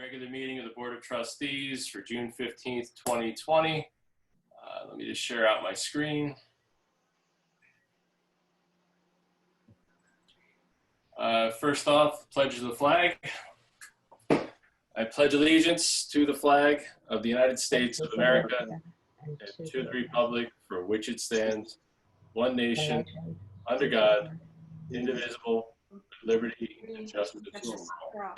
regular meeting of the Board of Trustees for June 15th, 2020. Let me just share out my screen. First off, pledge of the flag. I pledge allegiance to the flag of the United States of America and to the republic for which it stands, one nation, under God, indivisible, with liberty and justice for all.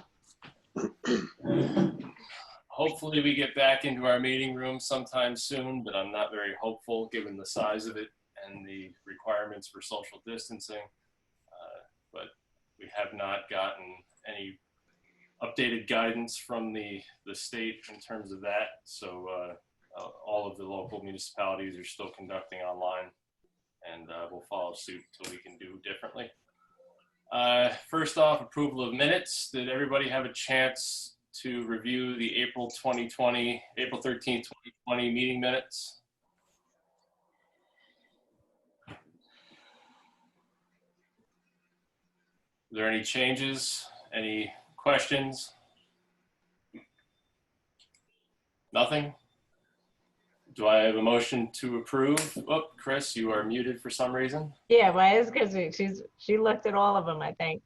Hopefully we get back into our meeting room sometime soon, but I'm not very hopeful given the size of it and the requirements for social distancing. But we have not gotten any updated guidance from the state in terms of that. So all of the local municipalities are still conducting online, and we'll follow suit until we can do differently. First off, approval of minutes. Did everybody have a chance to review the April 13th, 2020 meeting minutes? Are there any changes? Any questions? Nothing? Do I have a motion to approve? Oh, Chris, you are muted for some reason. Yeah, well, it's because she looked at all of them, I think.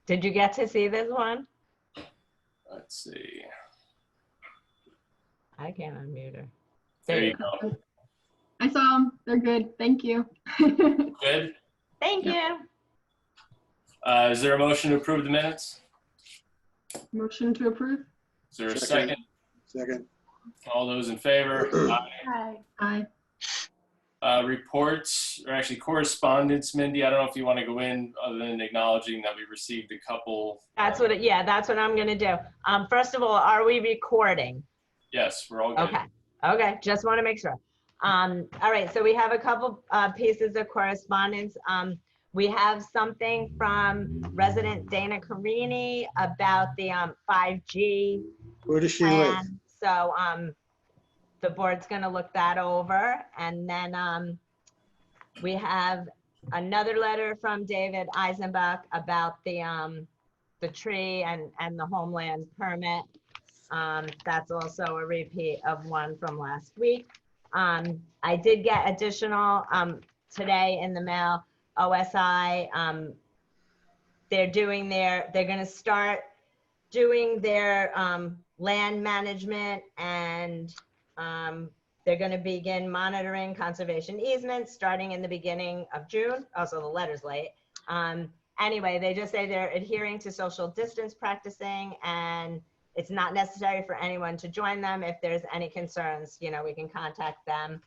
Did you get to see this one? Let's see. I can't unmute her. There you go. I saw them. They're good. Thank you. Good. Thank you. Is there a motion to approve the minutes? Motion to approve. Is there a second? Second. All those in favor? Aye. Aye. Reports, or actually correspondence. Mindy, I don't know if you want to go in other than acknowledging that we received a couple. That's what that's what I'm gonna do. First of all, are we recording? Yes, we're all good. Okay, just want to make sure. All right, so we have a couple pieces of correspondence. We have something from resident Dana Carini about the 5G. Where does she live? So the board's gonna look that over. And then we have another letter from David Eisenbach about the tree and the homeland permit. That's also a repeat of one from last week. I did get additional today in the mail. OSI, they're gonna start doing their land management, and they're gonna begin monitoring conservation easements starting in the beginning of June. Also, the letter's late. Anyway, they just say they're adhering to social distance practicing, and it's not necessary for anyone to join them. If there's any concerns, we can contact them.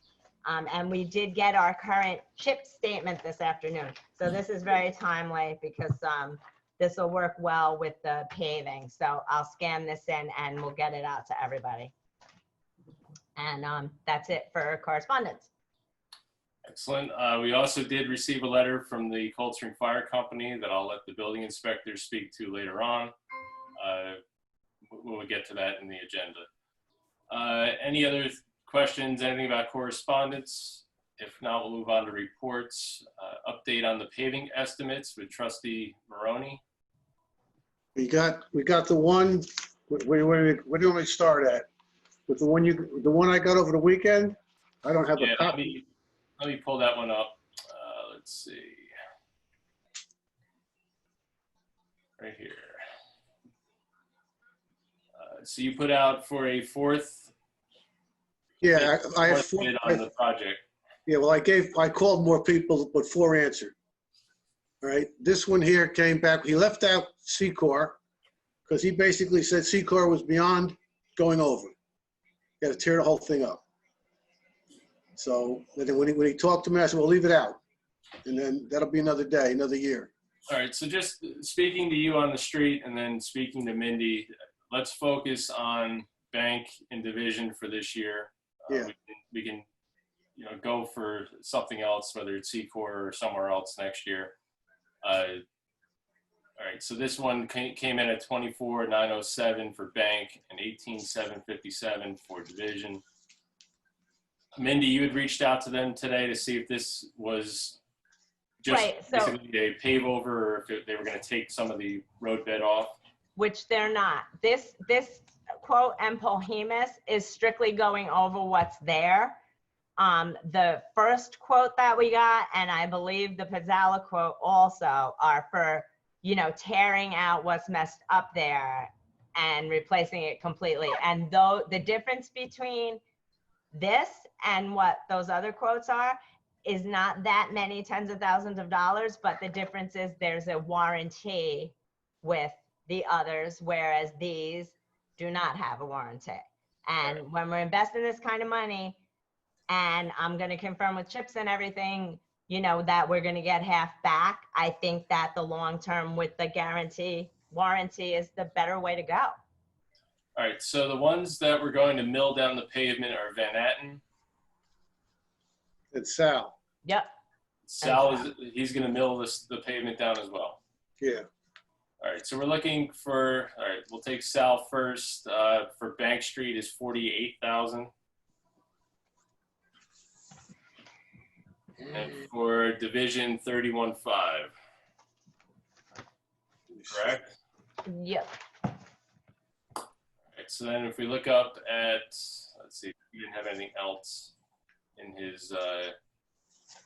And we did get our current CHIP statement this afternoon. So this is very timely because this will work well with the paving. So I'll scan this in and we'll get it out to everybody. And that's it for correspondence. Excellent. We also did receive a letter from the Cold Spring Fire Company that I'll let the building inspector speak to later on. We'll get to that in the agenda. Any other questions, anything about correspondence? If not, we'll move on to reports. Update on the paving estimates with Trustee Maroney. We got the one. Where do you want me to start at? With the one I got over the weekend? I don't have a copy. Let me pull that one up. Let's see. Right here. So you put out for a fourth. Yeah, I have four bid on the project. Yeah, well, I called more people, but 4 answered. All right, this one here came back. He left out Secor because he basically said Secor was beyond going over. Got to tear the whole thing up. So then when he talked to me, I said, "Well, leave it out," and then that'll be another day, another year. All right. So just speaking to you on the street, and then speaking to Mindy, let's focus on bank and division for this year. Yeah. We can go for something else, whether it's Secor or somewhere else next year. All right, so this one came in at 24,907 for bank and 18,757 for division. Mindy, you had reached out to them today to see if this was just basically a pave over, or if they were going to take some of the road bed off. Which they're not. This quote and Polhemus is strictly going over what's there. The first quote that we got, and I believe the Pizzala quote also, are for, you know, tearing out what's messed up there and replacing it completely. And though the difference between this and what those other quotes are is not that many tens of thousands of dollars, but the difference is there's a warranty with the others, whereas these do not have a warranty. And when we're investing this kind of money, and I'm going to confirm with Chips and everything, you know, that we're going to get half back, I think that the long term with the warranty is the better way to go. All right, so the ones that we're going to mill down the pavement are Van Atten. It's Sal. Yep. Sal, he's going to mill the pavement down as well. Yeah. All right, so we're looking for, all right, we'll take Sal first. For Bank Street is 48,000. And for Division, 31.5. Correct? Yep. All right, so then if we look up at, let's see, he didn't have anything else in his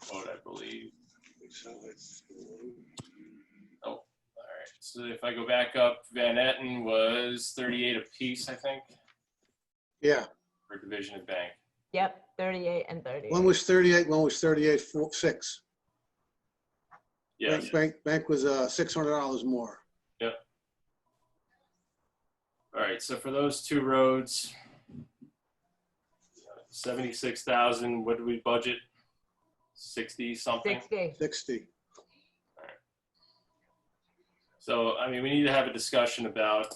quote, I believe. Oh, all right. So if I go back up, Van Etten was 38 apiece, I think, Yeah. for Division and Bank. Yep. 38 and 38. One was 38, one was 38.6. Yes. Bank was $600 more. Yep. All right, so for those two roads, 76,000, what did we budget? 60 something? 60. 60. So, I mean, we need to have a discussion about,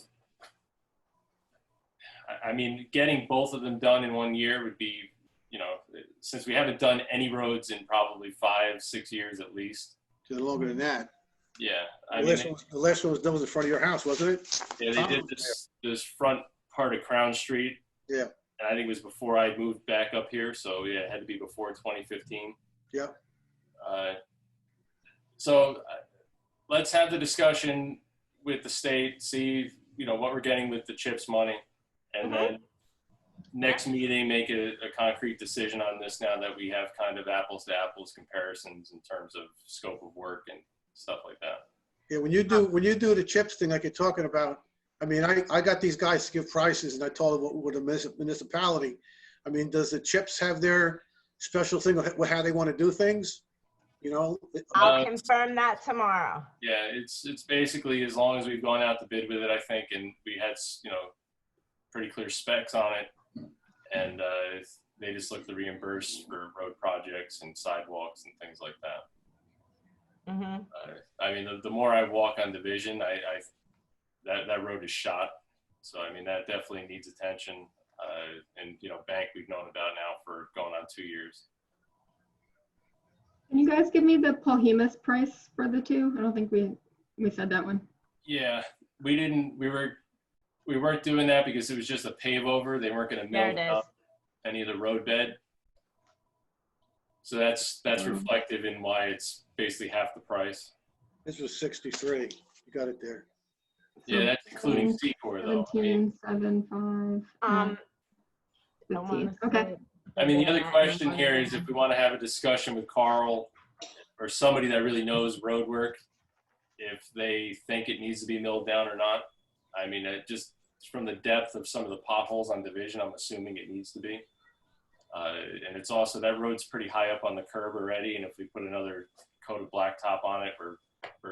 I mean, getting both of them done in 1 year would be, you know, since we haven't done any roads in probably 5-6 years at least. Longer than that. Yeah. The last one was done in front of your house, wasn't it? Yeah, they did this front part of Crown Street. Yeah. And I think it was before I moved back up here. So yeah, it had to be before 2015. Yeah. So let's have the discussion with the state, see, you know, what we're getting with the CHIPS money. And then next meeting, make a concrete decision on this now that we have kind of apples to apples comparisons in terms of scope of work and stuff like that. Yeah, when you do the CHIPS thing like you're talking about, I mean, I got these guys to give prices and I told them what the municipality. I mean, does the CHIPS have their special thing with how they want to do things? You know? I'll confirm that tomorrow. Yeah, it's basically as long as we've gone out to bid with it, I think, and we had, you know, pretty clear specs on it, and they just look to reimburse for road projects and sidewalks and things like that. Mm-hmm. I mean, the more I walk on Division, that road is shot. So, I mean, that definitely needs attention. And, you know, Bank we've known about now for going on 2 years. Can you guys give me the Polhemus price for the two? I don't think we said that one. Yeah, we weren't doing that because it was just a pave over. They weren't going to mill up any of the road bed. So that's reflective in why it's basically half the price. This was 63. You got it there. Yeah, that's including Secor though. 17.75. 15. Okay. I mean, the other question here is if we want to have a discussion with Carl or somebody that really knows road work, if they think it needs to be milled down or not. I mean, it just from the depth of some of the potholes on Division, I'm assuming it needs to be. And it's also, that road's pretty high up on the curb already. And if we put another coat of blacktop on it, we're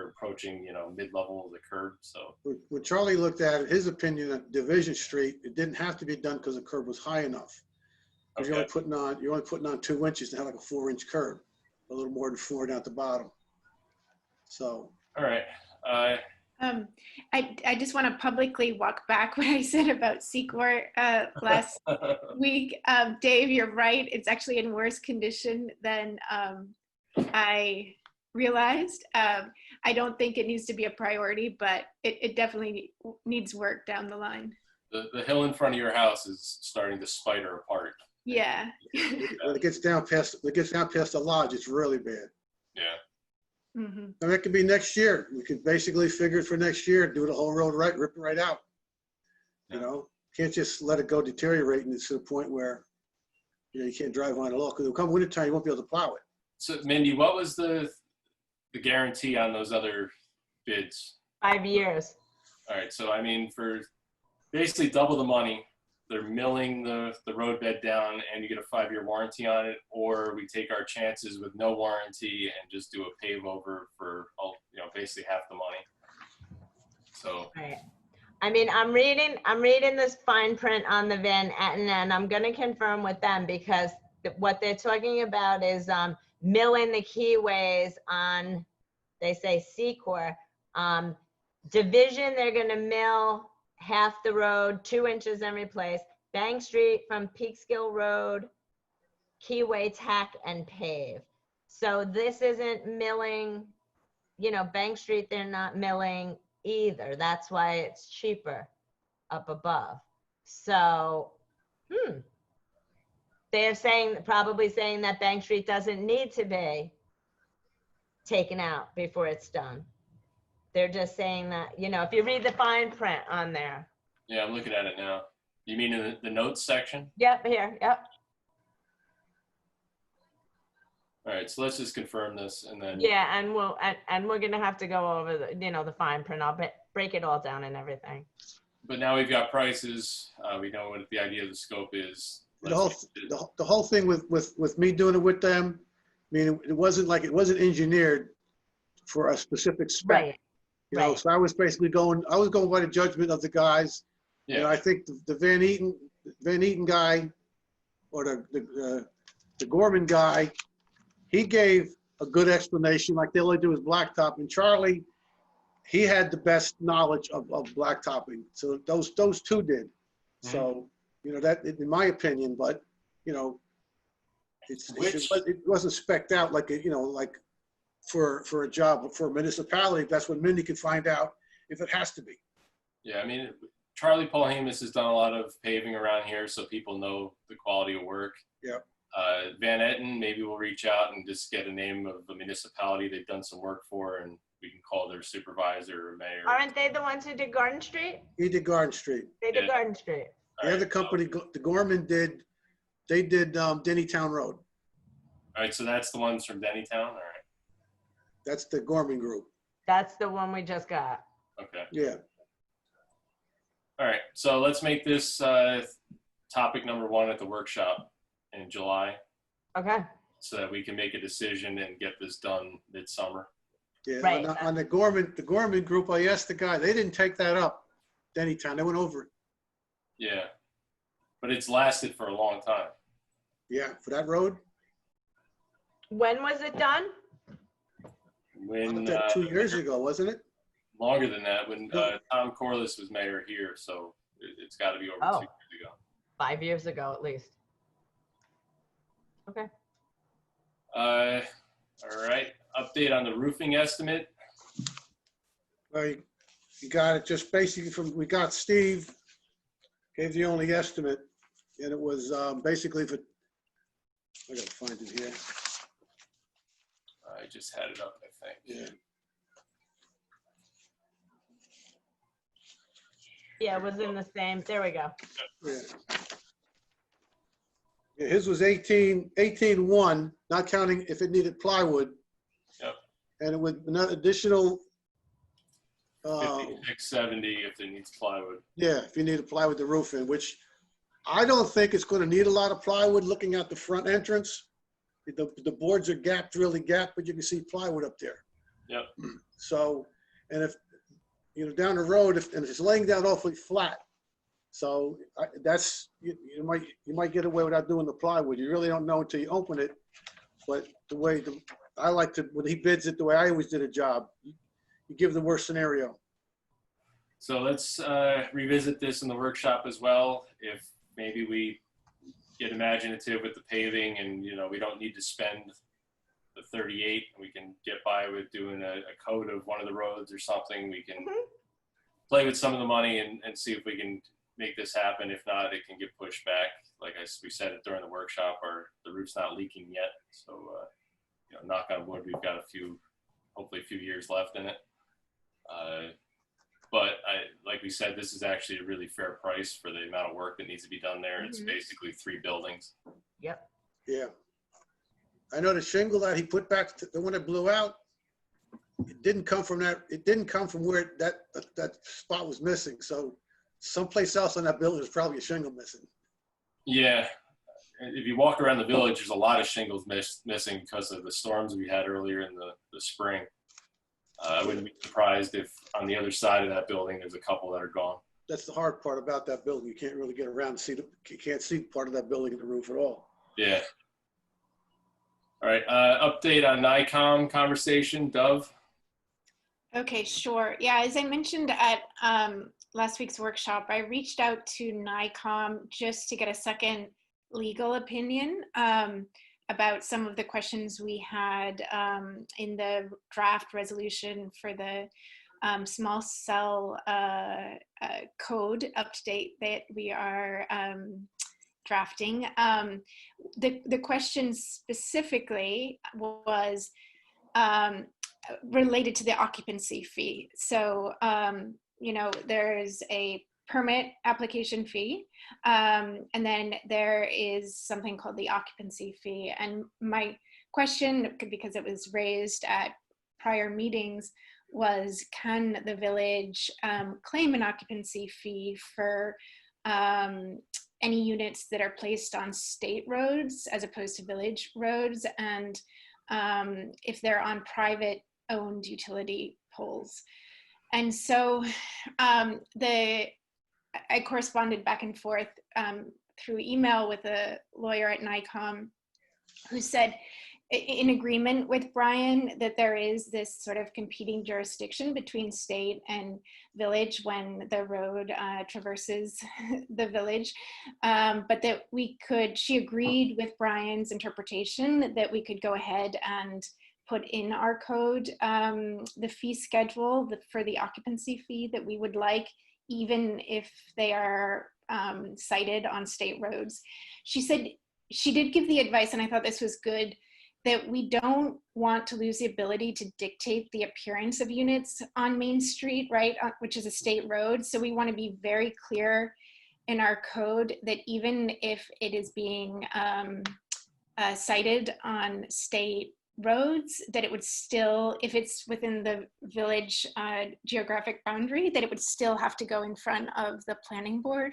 approaching, you know, mid-level of the curb. So When Charlie looked at it, his opinion at Division Street, it didn't have to be done because the curb was high enough. Because you're only putting on 2 inches to have like a 4-inch curb, a little more than 4 down at the bottom. So. All right. I just want to publicly walk back what I said about Secor last week. Dave, you're right. It's actually in worse condition than I realized. I don't think it needs to be a priority, but it definitely needs work down the line. The hill in front of your house is starting to spider apart. Yeah. When it gets down past the lodge, it's really bad. Yeah. Mm-hmm. And that could be next year. We could basically figure it for next year, do the whole road right, rip it right out. You know, can't just let it go deteriorating to the point where, you can't drive on it at all, because it'll come wintertime, you won't be able to plow it. So Mindy, what was the guarantee on those other bids? 5 years. All right, so I mean, for basically double the money, they're milling the roadbed down and you get a 5-year warranty on it, or we take our chances with no warranty and just do a pave over for, basically half the money. So, Right. I mean, I'm reading this fine print on the Van Etten, and I'm gonna confirm with them because what they're talking about is milling the keyways on, they say Secor. Division, they're gonna mill half the road, 2 inches and replace. Bank Street from Peekskill Road, keyway tack and pave. So this isn't milling, Bank Street, they're not milling either. That's why it's cheaper up above. So, they're probably saying that Bank Street doesn't need to be taken out before it's done. They're just saying that, if you read the fine print on there. yeah, I'm looking at it now. You mean in the notes section? Yep, here, yep. All right, so let's just confirm this and then. Yeah, and we're gonna have to go over the fine print. I'll break it all down and everything. But now we've got prices. We know what the idea of the scope is. The whole thing with me doing it with them, I mean, it wasn't engineered for a specific spec. Right. Right. So I was basically going by the judgment of the guys. Yeah. I think the Van Eaton guy, or the Gorman guy, he gave a good explanation. Like, they only do is blacktop, and Charlie, he had the best knowledge of blacktopping. So those two did. So that, in my opinion, but it wasn't spec'd out like like for a job for a municipality. That's when Mindy can find out if it has to be. Yeah, I mean, Charlie Paul Hamus has done a lot of paving around here, so people know the quality of work. Yeah. Van Etten, maybe we'll reach out and just get a name of the municipality they've done some work for, and we can call their supervisor or mayor. Aren't they the ones who did Garden Street? He did Garden Street. They did Yeah. Garden Street. The other company, the Gorman did Dennytown Road. All right, so that's the ones from Dennytown. All right. That's the Gorman Group. That's the one we just got. Okay. Yeah. All right. So let's make this topic number 1 at the workshop in July, Okay. so that we can make a decision and get this done midsummer. Yeah. Right. On the Gorman Group, I asked the guy, they didn't take that up. Dennytown, they went over it. Yeah. But it's lasted for a long time. Yeah, for that road. When was it done? When 2 years ago, wasn't it? longer than that, when Tom Corliss was mayor here, so it's got to be over 2 years ago. 5 years ago, at least. Okay. All right. Update on the roofing estimate. Well, you got it just basically we got Steve, gave the only estimate, and it was basically for, I gotta find it here. I just had it up, I think. Yeah. Yeah, it was in the same, there we go. Yeah. Yeah, his was 18.1, not counting if it needed plywood. Yep. And it would another additional, 5670 if it needs plywood. yeah, if you need to plywood the roof in, which I don't think it's going to need a lot of plywood looking at the front entrance. The boards are really gapped, but you can see plywood up there. Yep. So, and if, down the road, and it's laying down awfully flat. So that's, you might get away without doing the plywood. You really don't know until you open it. But the way I like to, when he bids it, the way I always did a job, you give the worst scenario. So let's revisit this in the workshop as well. If maybe we get imaginative with the paving and, we don't need to spend the 38, we can get by with doing a coat of one of the roads or something. We can play with some of the money and see if we can make this happen. If not, it can get pushed back. Like we said it during the workshop, the roof's not leaking yet. So, knock on wood, we've got hopefully a few years left in it. but like we said, this is actually a really fair price for the amount of work that needs to be done there. It's basically 3 buildings. Yep. Yeah. I know the shingle that he put back, the one that blew out, it didn't come from where that spot was missing. So someplace else on that building, there's probably a shingle missing. Yeah. If you walk around the village, there's a lot of shingles missing because of the storms we had earlier in the spring. I wouldn't be surprised if on the other side of that building, there's a couple that are gone. That's the hard part about that building. You can't really get around and see you can't see part of that building in the roof at all. Yeah. All right. Update on NICOM conversation, Dove. Okay, sure. Yeah, as I mentioned at last week's workshop, I reached out to NICOM just to get a second legal opinion about some of the questions we had in the draft resolution for the small cell code update that we are drafting. The question specifically was related to the occupancy fee. So, you know, there's a permit application fee, and then there is something called the occupancy fee. And my question, because it was raised at prior meetings, was can the village claim an occupancy fee for any units that are placed on state roads as opposed to village roads, and if they're on private owned utility poles. And so I corresponded back and forth through email with a lawyer at NICOM who said, in agreement with Brian, that there is this sort of competing jurisdiction between state and village when the road traverses the village, but that she agreed with Brian's interpretation that we could go ahead and put in our code the fee schedule for the occupancy fee that we would like, even if they are cited on state roads. She said, she did give the advice, and I thought this was good, that we don't want to lose the ability to dictate the appearance of units on Main Street, right, which is a state road. So we want to be very clear in our code that even if it is being cited on state roads, that it would still, if it's within the village geographic boundary, that it would still have to go in front of the planning board.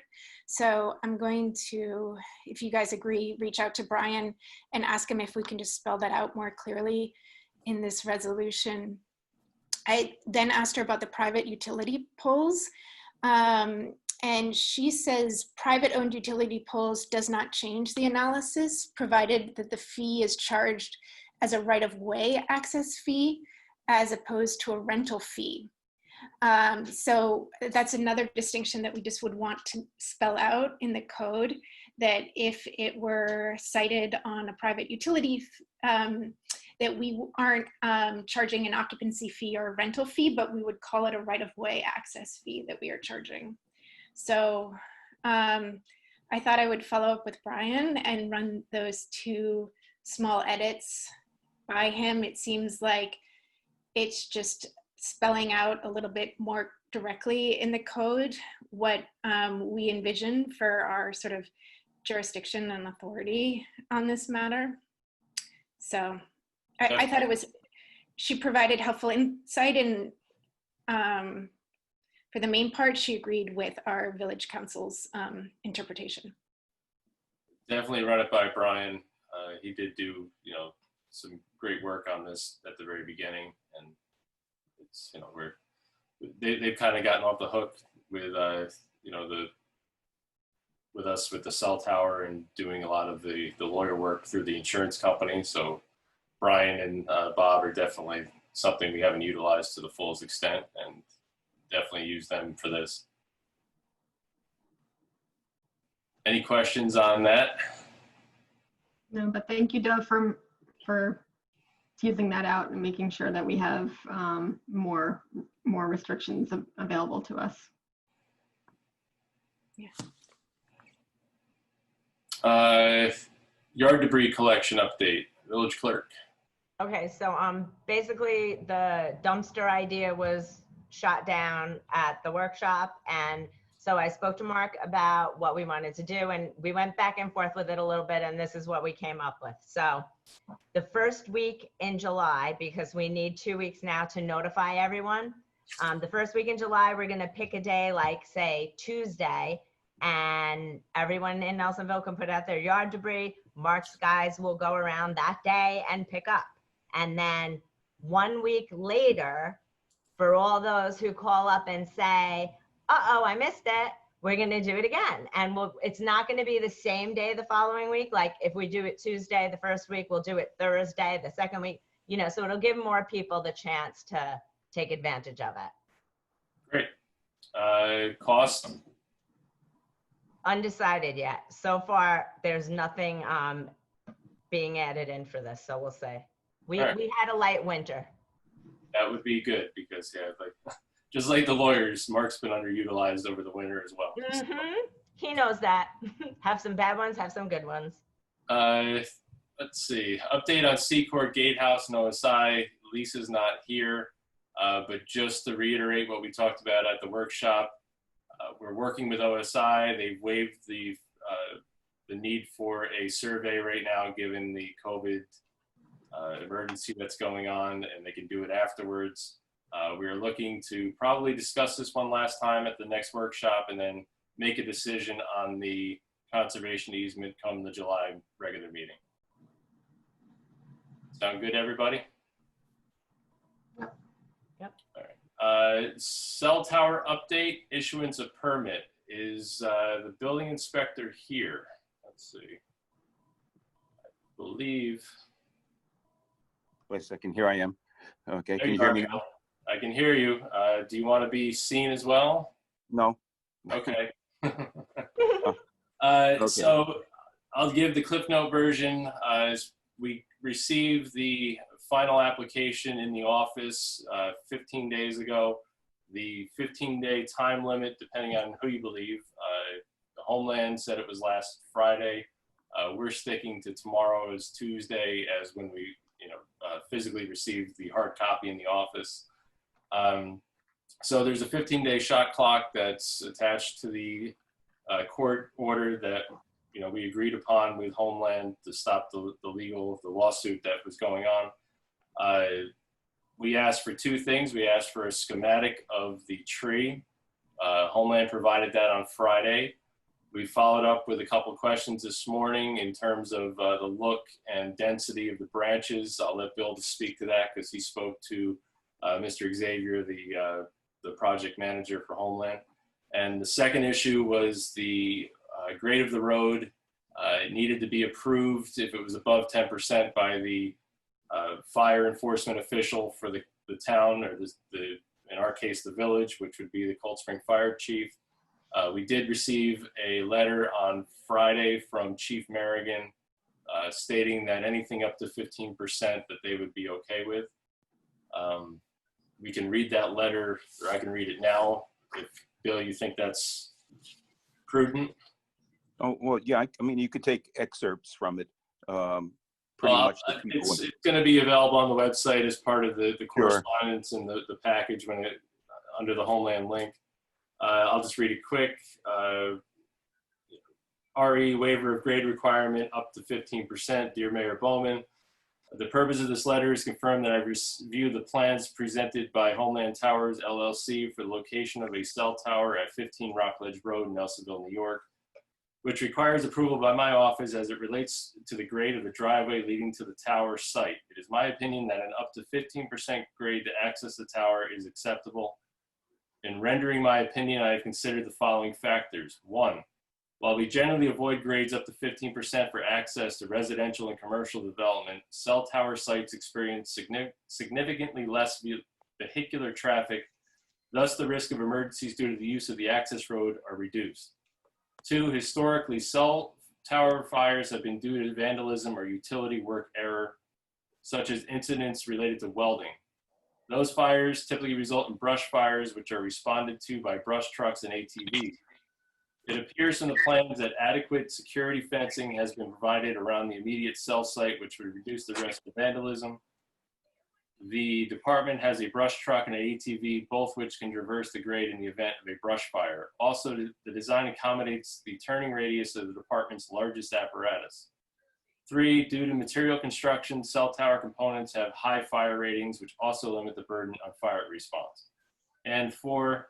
So I'm going to, if you guys agree, reach out to Brian and ask him if we can just spell that out more clearly in this resolution. I then asked her about the private utility poles. And she says private owned utility poles does not change the analysis, provided that the fee is charged as a right-of-way access fee as opposed to a rental fee. So that's another distinction that we just would want to spell out in the code, that if it were cited on a private utility, that we aren't charging an occupancy fee or a rental fee, but we would call it a right-of-way access fee that we are charging. So I thought I would follow up with Brian and run those 2 small edits by him. It seems like it's just spelling out a little bit more directly in the code what we envision for our sort of jurisdiction and authority on this matter. So I thought it was, she provided helpful insight, and for the main part, she agreed with our village council's interpretation. Definitely run it by Brian. He did do, you know, some great work on this at the very beginning, and it's, you know, they've kind of gotten off the hook with, you know, with us with the cell tower and doing a lot of the lawyer work through the insurance company. So Brian and Bob are definitely something we haven't utilized to the fullest extent, and definitely use them for this. Any questions on that? No, but thank you, Dove, for teasing that out and making sure that we have more restrictions available to us. Yeah. Yard debris collection update, village clerk. Okay, so basically the dumpster idea was shot down at the workshop. And so I spoke to Mark about what we wanted to do, and we went back and forth with it a little bit, and this is what we came up with. So the first week in July, because we need 2 weeks now to notify everyone, the first week in July, we're gonna pick a day like, say, Tuesday, and everyone in Nelsonville can put out their yard debris. Mark's guys will go around that day and pick up. And then 1 week later, for all those who call up and say, uh-oh, I missed it, we're gonna do it again. And it's not gonna be the same day the following week. Like if we do it Tuesday the first week, we'll do it Thursday the second week, so it'll give more people the chance to take advantage of it. Great. Cost? Undecided yet. So far, there's nothing being added in for this, so we'll see. We All right. we had a light winter. That would be good because, yeah, like just like the lawyers, Mark's been underutilized over the winter as well. He knows that. Have some bad ones, have some good ones. Let's see. Update on Seacourt Gatehouse and OSI. Lisa's not here, but just to reiterate what we talked about at the workshop, we're working with OSI. They've waived the need for a survey right now, given the COVID emergency that's going on, and they can do it afterwards. We are looking to probably discuss this one last time at the next workshop and then make a decision on the conservation easement come the July regular meeting. Sound good, everybody? Yep. All right. Cell tower update, issuance of permit. Is the building inspector here? Let's see. I believe. Wait a second, here I am. Okay, There can you you hear are, me Bill. now? I can hear you. Do you want to be seen as well? No? Okay. Okay. So I'll give the Cliff Note version. As we received the final application in the office 15 days ago. The 15-day time limit, depending on who you believe, the Homeland said it was last Friday. We're sticking to tomorrow as Tuesday as when we physically received the hard copy in the office. So there's a 15-day shot clock that's attached to the court order that we agreed upon with Homeland to stop the lawsuit that was going on. We asked for two things. We asked for a schematic of the tree. Homeland provided that on Friday. We followed up with a couple questions this morning in terms of the look and density of the branches. I'll let Bill speak to that because he spoke to Mr. Xavier, the project manager for Homeland. And the second issue was the grade of the road. It needed to be approved if it was above 10% by the fire enforcement official for the town, or in our case, the village, which would be the Cold Spring Fire Chief. We did receive a letter on Friday from Chief Merrigan stating that anything up to 15% that they would be okay with. We can read that letter, or I can read it now. If Bill, you think that's prudent? Oh, well, yeah, I mean, you could take excerpts from it. Pretty Well, much. it's going to be available on the website as part of the correspondence and the package when under the Homeland link. I'll just read it quick. RE waiver of grade requirement up to 15%. Dear Mayor Bowman, the purpose of this letter is confirmed that I reviewed the plans presented by Homeland Towers LLC for the location of a cell tower at 15 Rockledge Road, Nelsonville, New York, which requires approval by my office as it relates to the grade of the driveway leading to the tower site. It is my opinion that an up to 15% grade to access the tower is acceptable. In rendering my opinion, I have considered the following factors. 1, while we generally avoid grades up to 15% for access to residential and commercial development, cell tower sites experience significantly less vehicular traffic, thus the risk of emergencies due to the use of the access road are reduced. 2, historically, cell tower fires have been due to vandalism or utility work error, such as incidents related to welding. Those fires typically result in brush fires, which are responded to by brush trucks and ATVs. It appears from the plans that adequate security fencing has been provided around the immediate cell site, which would reduce the risk of vandalism. The department has a brush truck and an ATV, both which can traverse the grade in the event of a brush fire. Also, the design accommodates the turning radius of the department's largest apparatus. 3, due to material construction, cell tower components have high fire ratings, which also limit the burden on fire response. And 4,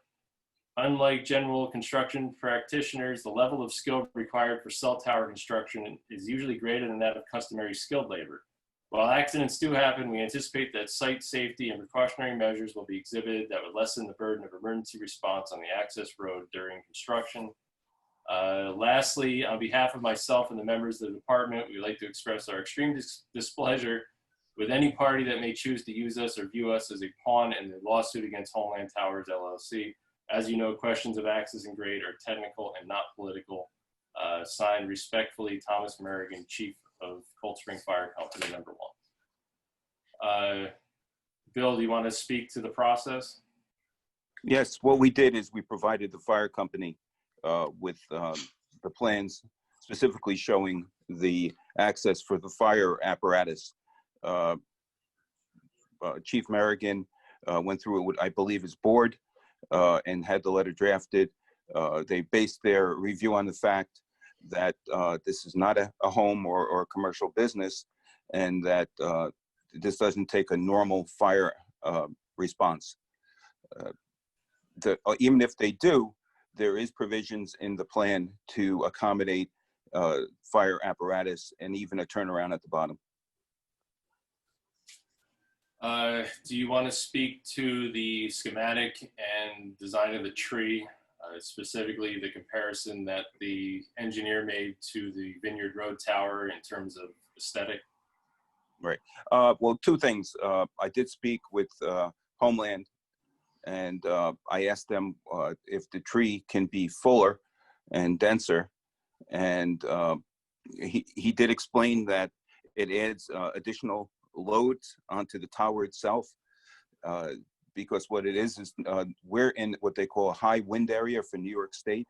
unlike general construction practitioners, the level of skill required for cell tower construction is usually greater than that of customary skilled labor. While accidents do happen, we anticipate that site safety and precautionary measures will be exhibited that would lessen the burden of emergency response on the access road during construction. Lastly, on behalf of myself and the members of the department, we would like to express our extreme displeasure with any party that may choose to use us or view us as a pawn in the lawsuit against Homeland Towers LLC. As you know, questions of access and grade are technical and not political. Signed respectfully, Thomas Merrigan, Chief of Cold Spring Fire Company, number 1. Bill, do you want to speak to the process? Yes, what we did is we provided the fire company with the plans specifically showing the access for the fire apparatus. Chief Merrigan went through it with, I believe, his board and had the letter drafted. They based their review on the fact that this is not a home or a commercial business, and that this doesn't take a normal fire response. Even if they do, there is provisions in the plan to accommodate fire apparatus and even a turnaround at the bottom. Do you want to speak to the schematic and design of the tree, specifically the comparison that the engineer made to the Vineyard Road Tower in terms of aesthetic? Right. Well, 2 things. I did speak with Homeland, and I asked them if the tree can be fuller and denser. And he did explain that it adds additional loads onto the tower itself, because what it is we're in what they call a high wind area for New York State.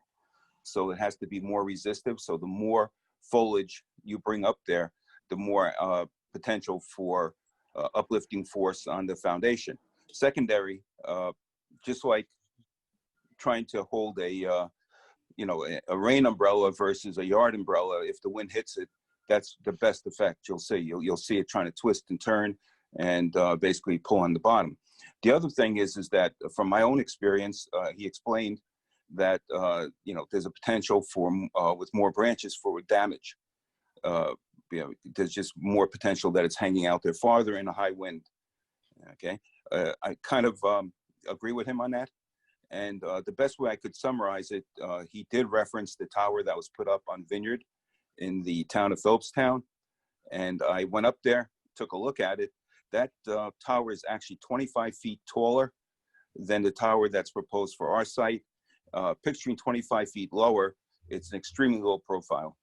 So it has to be more resistive. So the more foliage you bring up there, the more potential for uplifting force on the foundation. Secondary, just like trying to hold a rain umbrella versus a yard umbrella, if the wind hits it, that's the best effect you'll see. You'll see it trying to twist and turn and basically pull on the bottom. The other thing is that from my own experience, he explained that there's a potential for with more branches for damage. There's just more potential that it's hanging out there farther in a high wind. Okay, I kind of agree with him on that. And the best way I could summarize it, he did reference the tower that was put up on Vineyard in the town of Phillipstown. And I went up there, took a look at it. That tower is actually 25 feet taller than the tower that's proposed for our site. Picturing 25 feet lower, it's an extremely low profile.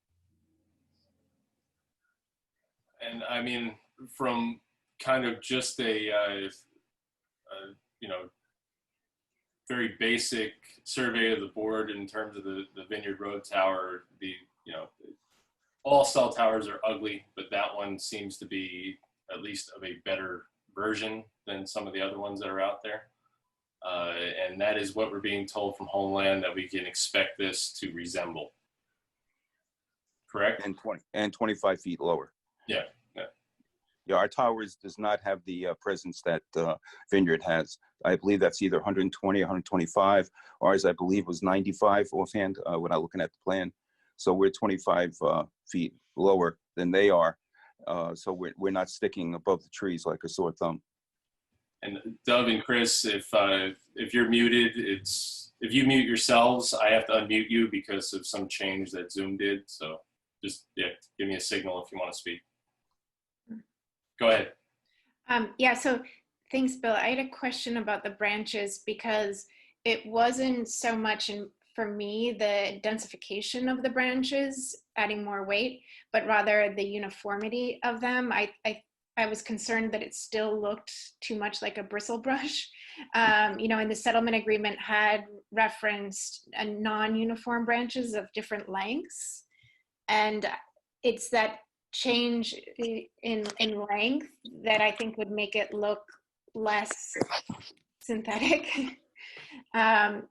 And I mean, from kind of just a very basic survey of the board in terms of the Vineyard Road Tower, all cell towers are ugly, but that one seems to be at least of a better version than some of the other ones that are out there. And that is what we're being told from Homeland, that we can expect this to resemble. Correct? And 25 feet lower. Yeah. Yeah, our towers does not have the presence that Vineyard has. I believe that's either 120 or 125. Ours, I believe, was 95 offhand when I looking at the plan. So we're 25 feet lower than they are. So we're not sticking above the trees like a sore thumb. And Doug and Chris, if you're muted, if you mute yourselves, I have to unmute you because of some change that Zoom did. So just give me a signal if you want to speak. Go ahead. Yeah, so thanks, Bill. I had a question about the branches because it wasn't so much for me the densification of the branches adding more weight, but rather the uniformity of them. I was concerned that it still looked too much like a bristle brush. And the settlement agreement had referenced a non-uniform branches of different lengths. And it's that change in length that I think would make it look less synthetic. And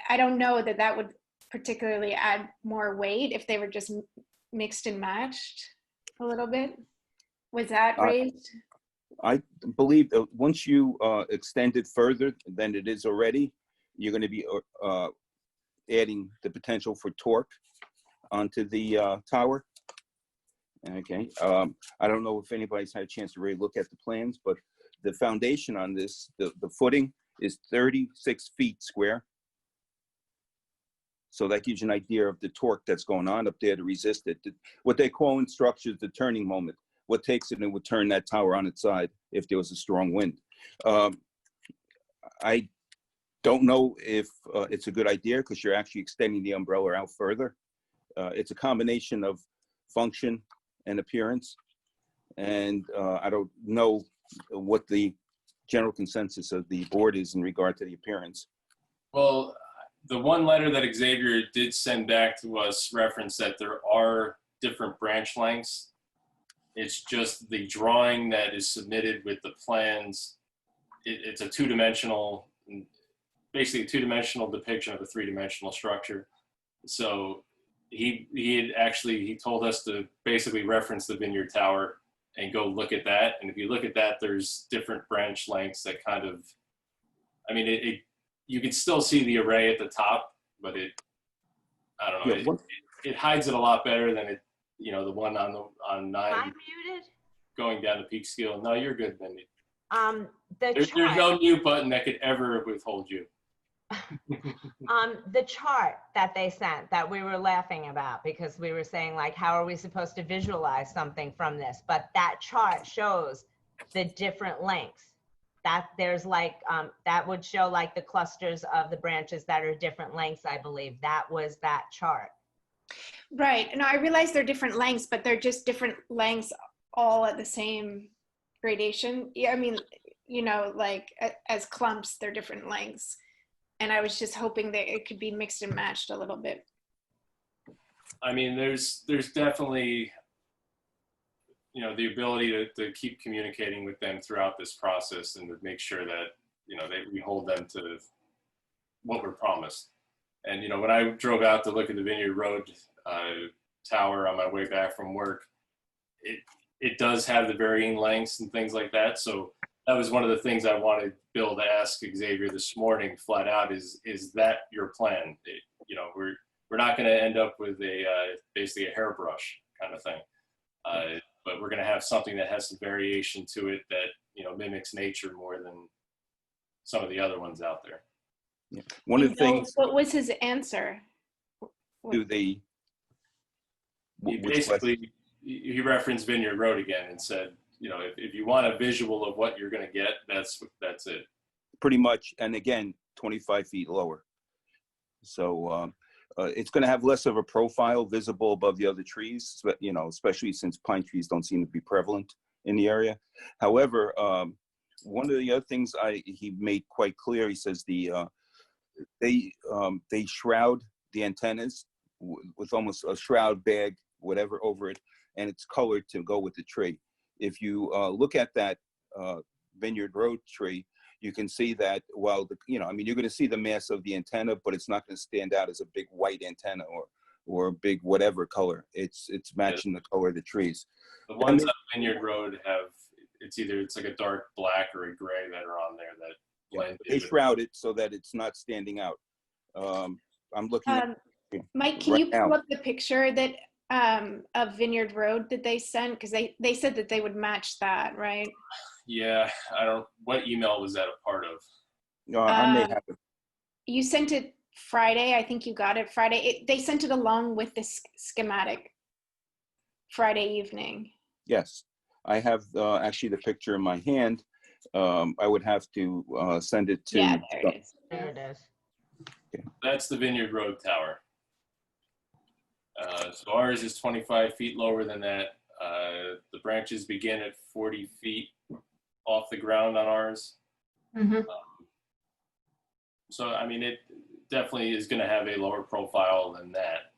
I don't know that that would particularly add more weight if they were just mixed and matched a little bit. Was that raised? I believe that once you extend it further than it is already, you're going to be adding the potential for torque onto the tower. Okay. I don't know if anybody's had a chance to really look at the plans, but the foundation on this, the footing is 36 feet square. So that gives you an idea of the torque that's going on up there to resist it. What they call in structures the turning moment. What takes it and would turn that tower on its side if there was a strong wind. I don't know if it's a good idea because you're actually extending the umbrella out further. It's a combination of function and appearance. And I don't know what the general consensus of the board is in regard to the appearance. Well, the one letter that Xavier did send back to us referenced that there are different branch lengths. It's just the drawing that is submitted with the plans. It's a two-dimensional, basically a two-dimensional depiction of a three-dimensional structure. So he told us to basically reference the Vineyard Tower and go look at that. And if you look at that, there's different branch lengths that kind of, I mean, you can still see the array at the top, but I don't know, it hides it a lot better than it, you know, the one on 9 I'm muted. going down the Peekskill. No, you're good, Mindy. There's There's no mute button that could ever withhold you. the chart that they sent that we were laughing about because we were saying like, how are we supposed to visualize something from this? But that chart shows the different lengths. That there's like, that would show like the clusters of the branches that are different lengths, I believe. That was that chart. Right. No, I realize they're different lengths, but they're just different lengths all at the same gradation. Yeah, I mean, you know, like as clumps, they're different lengths. And I was just hoping that it could be mixed and matched a little bit. I mean, there's definitely, you know, the ability to keep communicating with them throughout this process and to make sure that, you know, we hold them to what we're promised. And, you know, when I drove out to look at the Vineyard Road tower on my way back from work, it does have the varying lengths and things like that. So that was one of the things I wanted Bill to ask Xavier this morning flat out is that your plan? You know, we're not going to end up with basically a hairbrush kind of thing. But we're going to have something that has some variation to it that, you know, mimics nature more than some of the other ones out there. Yeah. One of the things. What was his answer? Do they? He referenced Vineyard Road again and said, you know, if you want a visual of what you're going to get, that's it. Pretty much, and again, 25 feet lower. So it's going to have less of a profile visible above the other trees, you know, especially since pine trees don't seem to be prevalent in the area. However, one of the other things he made quite clear, he says they shroud the antennas with almost a shroud bag, whatever, over it, and it's colored to go with the tree. If you look at that Vineyard Road tree, you can see that while you know, I mean, you're going to see the mass of the antenna, but it's not going to stand out as a big white antenna or a big whatever color. It's matching the color of the trees. The ones on Vineyard Road have it's like a dark black or a gray that are on there that blend. They shroud it so that it's not standing out. I'm looking at Mike, can you pull up the picture that of Vineyard Road that they sent? Because they said that they would match that, right? Yeah, what email was that a part of? No, I may have it. You sent it Friday. I think you got it Friday. They sent it along with the schematic Friday evening. Yes, I have actually the picture in my hand. I would have to send it to. Yeah, there it is. There it is. Okay. That's the Vineyard Road tower. So ours is 25 feet lower than that. The branches begin at 40 feet off the ground on ours. Mm-hmm. So, I mean, it definitely is going to have a lower profile than that.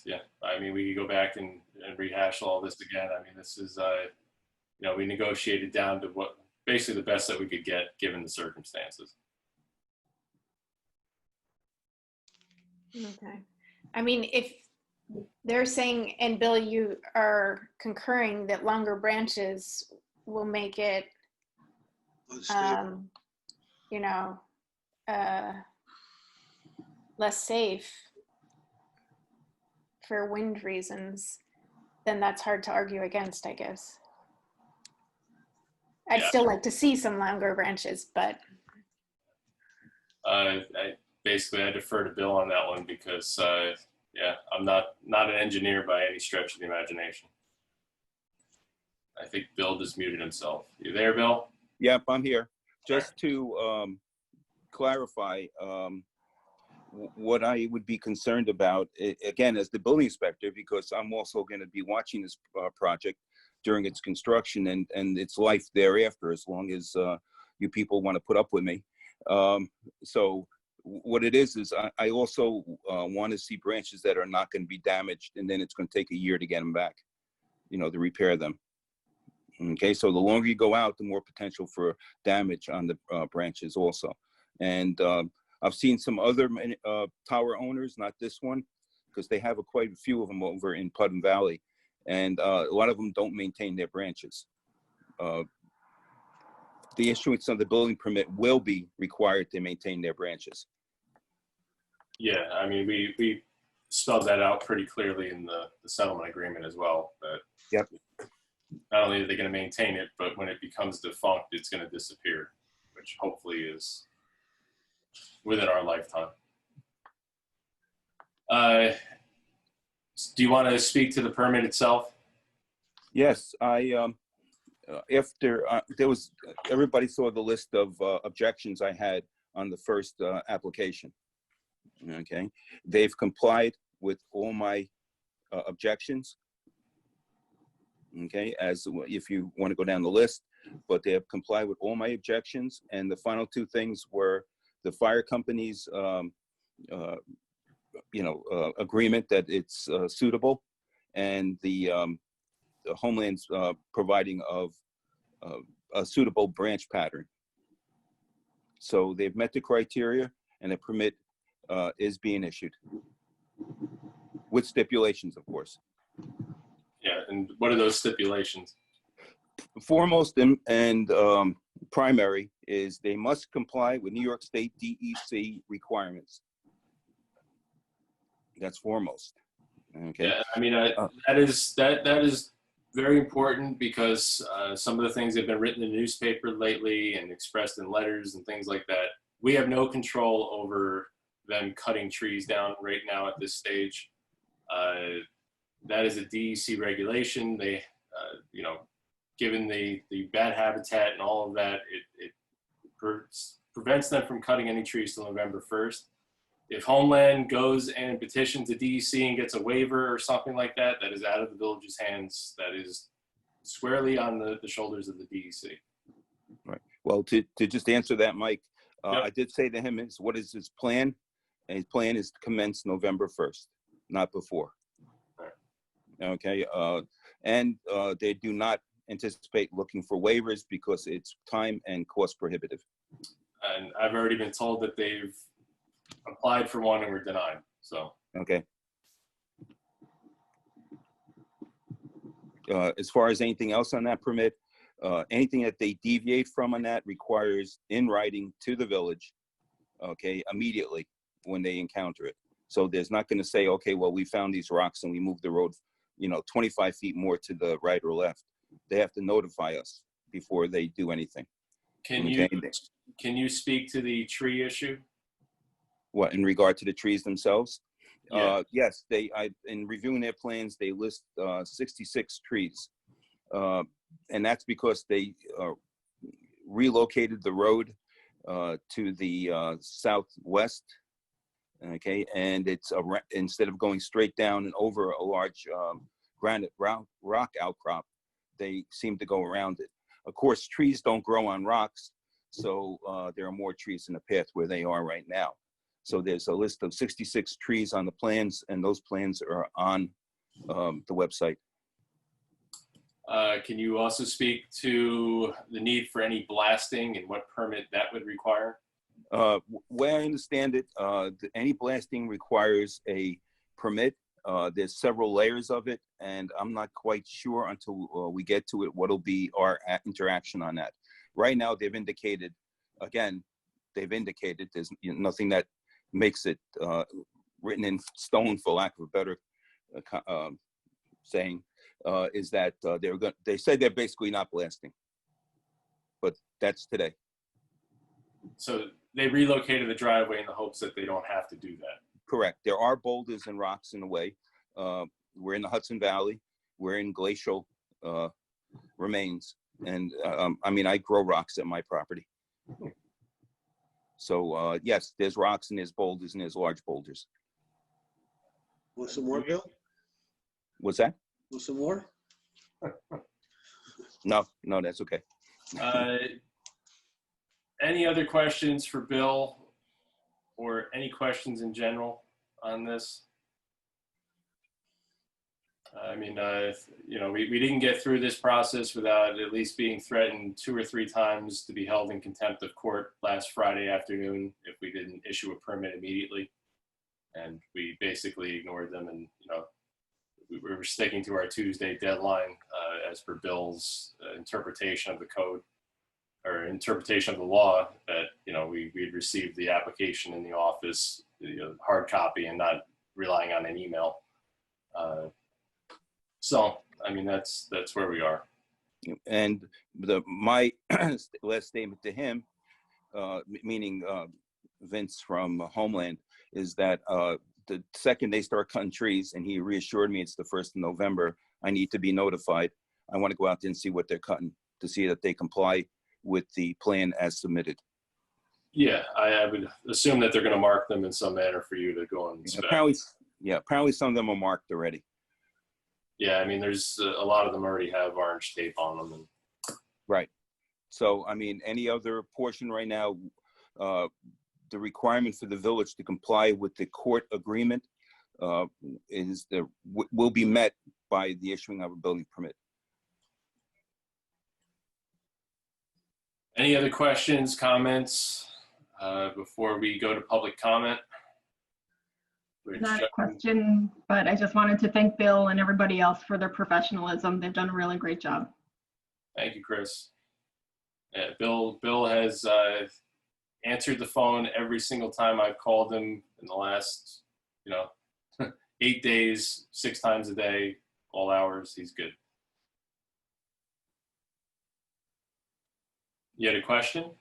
Yeah, I mean, we could go back and rehash all this again. I mean, this is, we negotiated down to what basically the best that we could get given the circumstances. Okay. I mean, if they're saying, and Bill, you are concurring that longer branches will make it, you know, less safe for wind reasons, then that's hard to argue against, I guess. I'd Yeah. still like to see some longer branches, but. I defer to Bill on that one because, yeah, I'm not an engineer by any stretch of the imagination. I think Bill just muted himself. You there, Bill? Yep, I'm here. Just to clarify, what I would be concerned about, again, as the building inspector, because I'm also going to be watching this project during its construction and its life thereafter, as long as you people want to put up with me. So what it is I also want to see branches that are not going to be damaged, and then it's going to take a year to get them back, to repair them. Okay, so the longer you go out, the more potential for damage on the branches also. And I've seen some other tower owners, not this one, because they have quite a few of them over in Putnam Valley, and a lot of them don't maintain their branches. The issuance of the building permit will be required to maintain their branches. Yeah, I mean, we spelled that out pretty clearly in the settlement agreement as well. But yep. Not only are they going to maintain it, but when it becomes defunct, it's going to disappear, which hopefully is within our lifetime. Do you want to speak to the permit itself? Yes, after there was, everybody saw the list of objections I had on the first application. Okay, they've complied with all my objections. Okay, as if you want to go down the list, but they have complied with all my objections. And the final two things were the fire company's, agreement that it's suitable, and the Homeland's providing of a suitable branch pattern. So they've met the criteria, and a permit is being issued with stipulations, of course. Yeah, and what are those stipulations? Foremost and primary is they must comply with New York State DEC requirements. That's foremost. Okay. Yeah, I mean, that is very important because some of the things that have been written in the newspaper lately and expressed in letters and things like that, we have no control over them cutting trees down right now at this stage. That is a DEC regulation. They, given the bad habitat and all of that, it prevents them from cutting any trees till November 1st. If Homeland goes and petitions the DEC and gets a waiver or something like that, that is out of the village's hands. That is squarely on the shoulders of the DEC. Right. Well, to just answer that, Mike, Yep. I did say to him, what is his plan? And his plan is to commence November 1st, not before. Okay, and they do not anticipate looking for waivers because it's time and cost prohibitive. And I've already been told that they've applied for one and were denied, so. Okay. As far as anything else on that permit, anything that they deviate from on that requires in writing to the village, okay, immediately when they encounter it. So there's not going to say, okay, well, we found these rocks and we moved the road 25 feet more to the right or left. They have to notify us before they do anything. Can you speak to the tree issue? What, in regard to the trees themselves? Yeah. Yes, in reviewing their plans, they list 66 trees. And that's because they relocated the road to the southwest. Okay, and it's instead of going straight down and over a large granite rock outcrop, they seem to go around it. Of course, trees don't grow on rocks, so there are more trees in the path where they are right now. So there's a list of 66 trees on the plans, and those plans are on the website. Can you also speak to the need for any blasting and what permit that would require? Where I understand it, any blasting requires a permit. There's several layers of it, and I'm not quite sure until we get to it what'll be our interaction on that. Right now, they've indicated, again, there's nothing that makes it written in stone, for lack of a better saying, is that they said they're basically not blasting, but that's today. So they relocated the driveway in the hopes that they don't have to do that. Correct. There are boulders and rocks in the way. We're in the Hudson Valley. We're in glacial remains. And I mean, I grow rocks at my property. So yes, there's rocks and there's boulders and there's large boulders. Want some more, Bill? What's that? Want some more? No, that's okay. Any other questions for Bill or any questions in general on this? I mean, you know, we didn't get through this process without at least being threatened 2 or 3 times to be held in contempt of court last Friday afternoon if we didn't issue a permit immediately. And we basically ignored them, and, you know, we were sticking to our Tuesday deadline as per Bill's interpretation of the code, or interpretation of the law, that, you know, we had received the application in the office, you know, hard copy, and not relying on an email. So, I mean, that's where we are. And my last statement to him, meaning Vince from Homeland, is that the second they start cutting trees, and he reassured me it's the 1st of November, I need to be notified. I want to go out there and see what they're cutting to see that they comply with the plan as submitted. Yeah, I would assume that they're going to mark them in some manner for you to go and inspect. Apparently some of them are marked already. Yeah, I mean, there's a lot of them already have orange tape on them. And Right. So, I mean, any other portion right now, the requirement for the village to comply with the court agreement will be met by the issuing of a building permit. any other questions, comments before we go to public comment? Not a question, but I just wanted to thank Bill and everybody else for their professionalism. They've done a really great job. Thank you, Chris. Yeah, Bill has answered the phone every single time I've called him in the last, 8 days, 6 times a day, all hours. He's good. You had a question?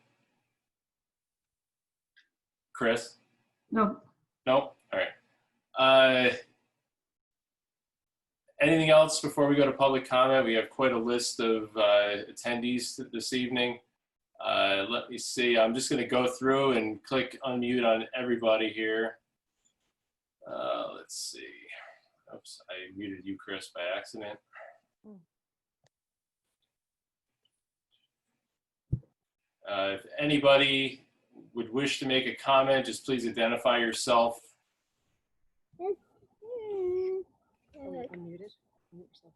Chris? No, Nope. All right. Anything else before we go to public comment? We have quite a list of attendees this evening. Let me see. I'm just going to go through and click unmute on everybody here. Let's see. Oops, I muted you, Chris, by accident. If anybody would wish to make a comment, just please identify yourself. Unmuted. Mute yourself.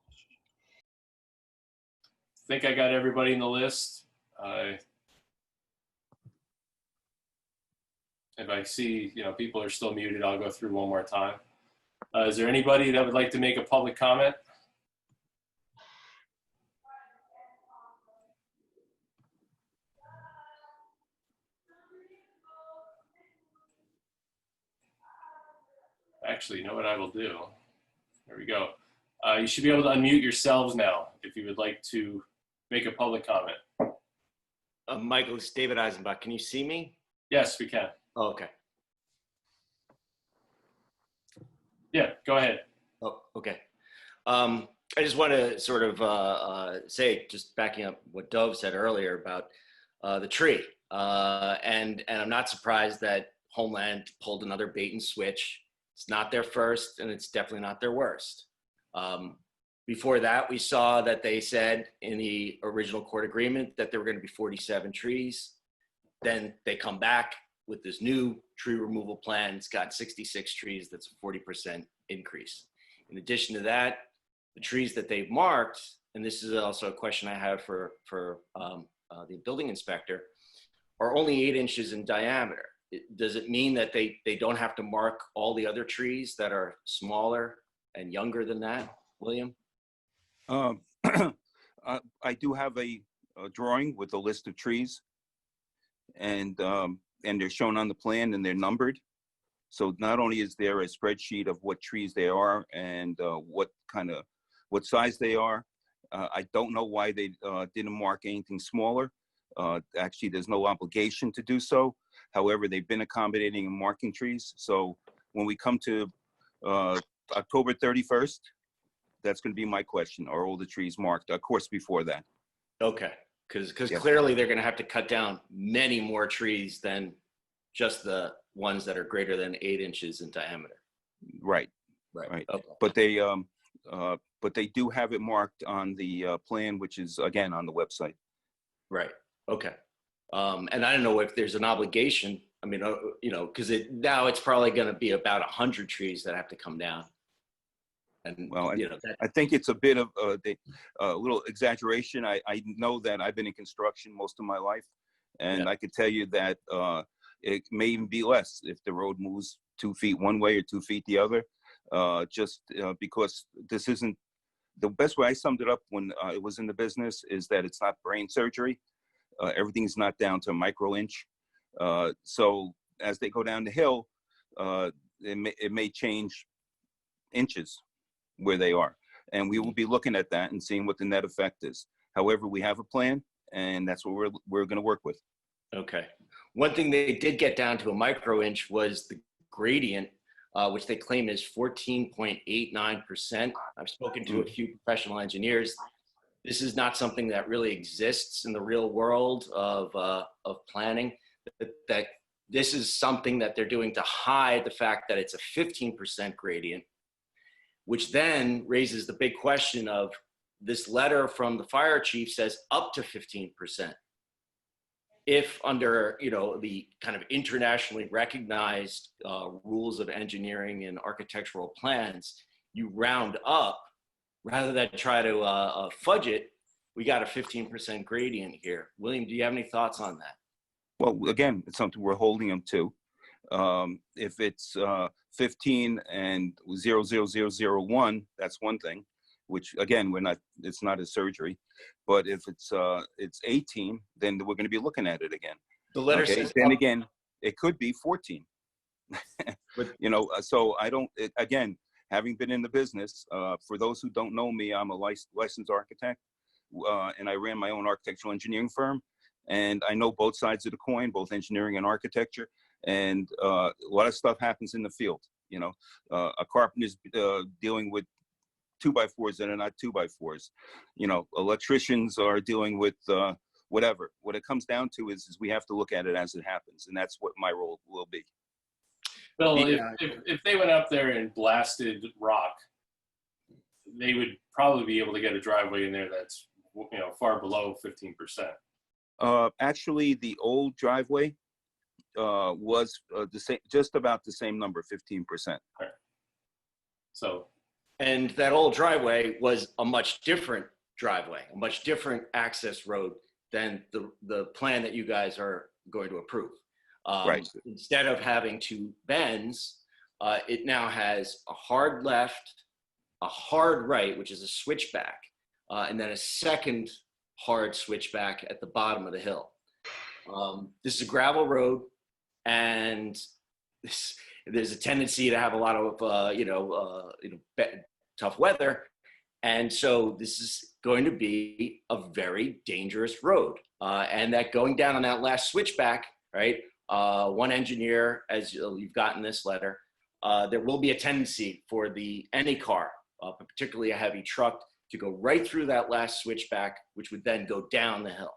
I think I got everybody in the list. If I see, people are still muted, I'll go through one more time. Is there anybody that would like to make a public comment? Actually, you know what I will do? There we go. You should be able to unmute yourselves now if you would like to make a public comment. Michael, it's David Eisenbach. Can you see me? Yes, we can. Oh, okay. Yeah, go ahead. Oh, okay. I just want to sort of say, just backing up what Dove said earlier about the tree. And I'm not surprised that Homeland pulled another bait and switch. It's not their first, and it's definitely not their worst. Before that, we saw that they said in the original court agreement that there were going to be 47 trees. Then they come back with this new tree removal plan. It's got 66 trees. That's a 40% increase. In addition to that, the trees that they've marked and this is also a question I have for the building inspector, are only 8 inches in diameter. Does it mean that they don't have to mark all the other trees that are smaller and younger than that, William? Um, I do have a drawing with a list of trees, and they're shown on the plan and they're numbered. So not only is there a spreadsheet of what trees they are and what size they are, I don't know why they didn't mark anything smaller. Actually, there's no obligation to do so. However, they've been accommodating and marking trees. So when we come to October 31st, that's going to be my question. Are all the trees marked? Of course, before that. Okay, because Yeah. clearly they're going to have to cut down many more trees than just the ones that are greater than 8 inches in diameter. Right. Right. Okay. But they do have it marked on the plan, which is again on the website. Right. Okay. And I don't know if there's an obligation. I mean, because now it's probably going to be about 100 trees that have to come down. And Well, I think it's a bit of a little exaggeration. I know that I've been in construction most of my life, and Yeah. I could tell you that it may even be less if the road moves 2 feet one way or 2 feet the other. Because this isn't the best way I summed it up when I was in the business is that it's not brain surgery. Everything's not down to a micro inch. So as they go down the hill, it may change inches where they are. And we will be looking at that and seeing what the net effect is. However, we have a plan, and that's what we're going to work with. Okay. One thing they did get down to a micro inch was the gradient, which they claim is 14.89%. I've spoken to a few professional engineers. This is not something that really exists in the real world of planning. That this is something that they're doing to hide the fact that it's a 15% gradient, which then raises the big question of this letter from the fire chief says up to 15%. If under the kind of internationally recognized rules of engineering and architectural plans, you round up rather than try to fudge it, we got a 15% gradient here. William, do you have any thoughts on that? Well, again, it's something we're holding them to. If it's 15 and 00001, that's one thing, which again, it's not a surgery. But if it's 18, then we're going to be looking at it again. The letter says. Then again, it could be 14. So I don't. Again, having been in the business, for those who don't know me, I'm a licensed architect, and I ran my own architectural engineering firm, and I know both sides of the coin, both engineering and architecture. And a lot of stuff happens in the field. A carpenter's dealing with 2x4s that are not 2x4s. Electricians are dealing with whatever. What it comes down to is we have to look at it as it happens, and that's what my role will be. Well, Yeah. if they went up there and blasted rock, they would probably be able to get a driveway in there that's far below 15%. Actually, the old driveway was the same, just about the same number, 15%. Right. So. And that old driveway was a much different driveway, a much different access road than the plan that you guys are going to approve. Right. Instead of having 2 bends, it now has a hard left, a hard right, which is a switchback, and then a second hard switchback at the bottom of the hill. This is a gravel road, and there's a tendency to have a lot of tough weather, and so this is going to be a very dangerous road. And that going down on that last switchback, right? One engineer, as you've gotten this letter, there will be a tendency for any car, particularly a heavy truck, to go right through that last switchback, which would then go down the hill.